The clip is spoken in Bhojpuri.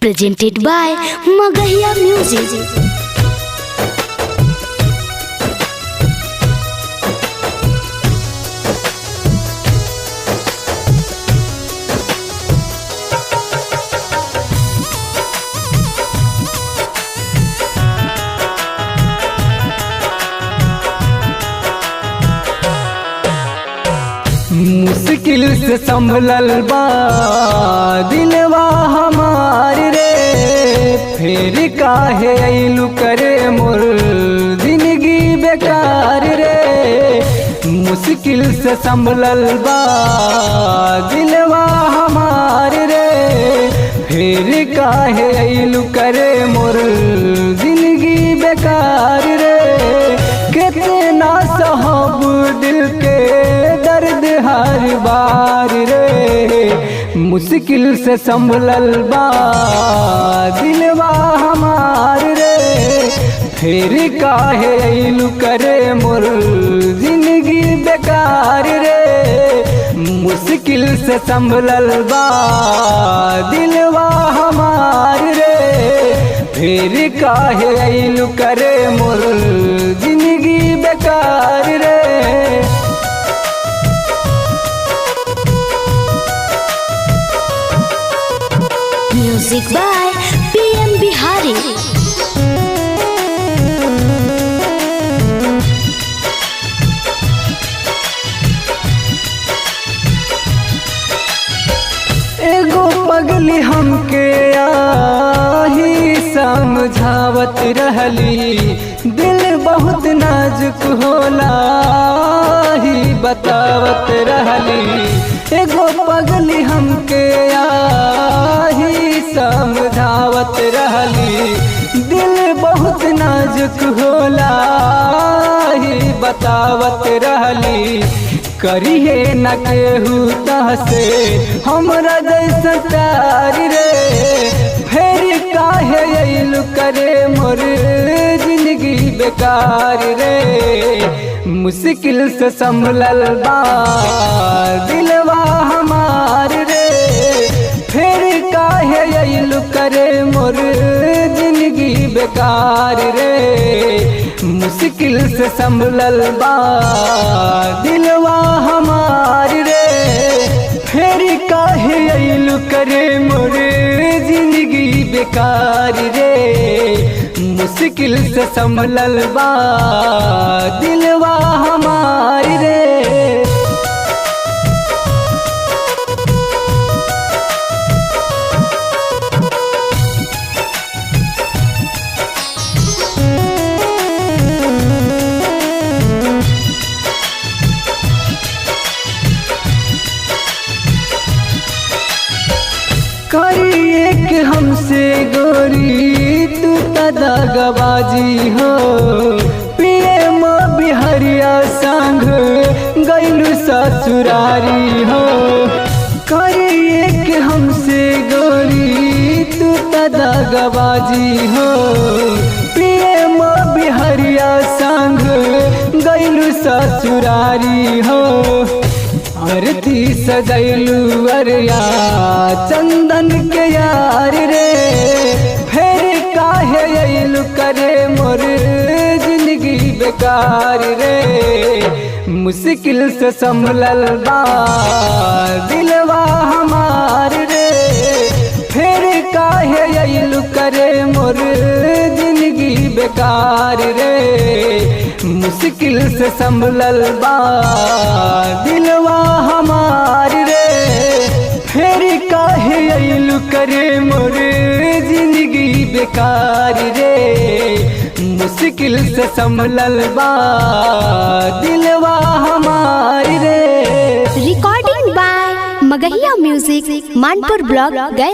presented by Magahiya Music. मुश्किल से संभलल बा दिलवा हमार रे, फिर काहे अइलू करे मोर जिंदगी बेकार रे। मुश्किल से संभलल बा दिलवा हमार रे, फिर काहे अइलू करे मोर जिंदगी बेकार रे। कितना सहब दिल के दर्द हर बार रे, मुश्किल से संभलल बा दिलवा हमार रे, फिर काहे अइलू करे मोर जिंदगी बेकार रे। मुश्किल से संभलल बा दिलवा हमार रे, फिर काहे अइलू करे मोर जिंदगी बेकार रे। Music by PM Bihari. एगो पगली हमके आही समझावत रहली, दिल बहुत नाजुक होला ही बतावत रहली। एगो पगली हमके आही समझावत रहली, दिल बहुत नाजुक होला ही बतावत रहली। करिए न केहू तहसे हमरा जैसा प्यार रे, फिर काहे अइलू करे मोर जिंदगी बेकार रे। मुश्किल से संभलल बा दिलवा हमार रे, फिर काहे अइलू करे मोर जिंदगी बेकार रे। मुश्किल से संभलल बा दिलवा हमार रे, फिर काहे अइलू करे मोर जिंदगी बेकार रे। मुश्किल से संभलल बा दिलवा हमार रे। करिए कि हमसे गोरी तू दगाबाजी हो, PM बिहरिया संग गइलू ससुरारी हो। करिए कि हमसे गोरी तू दगाबाजी हो, PM बिहरिया संग गइलू ससुरारी हो। आरती सजैलू अरिया चंदन के यार रे, फिर काहे अइलू करे मोर जिंदगी बेकार रे। मुश्किल से संभलल बा दिलवा हमार रे, फिर काहे अइलू करे मोर जिंदगी बेकार रे। मुश्किल से संभलल बा दिलवा हमार रे, फिर काहे अइलू करे मोर जिंदगी बेकार रे। मुश्किल से संभलल बा दिलवा हमार रे। Recording by Magahiya Music, Manpur Block, Gaya.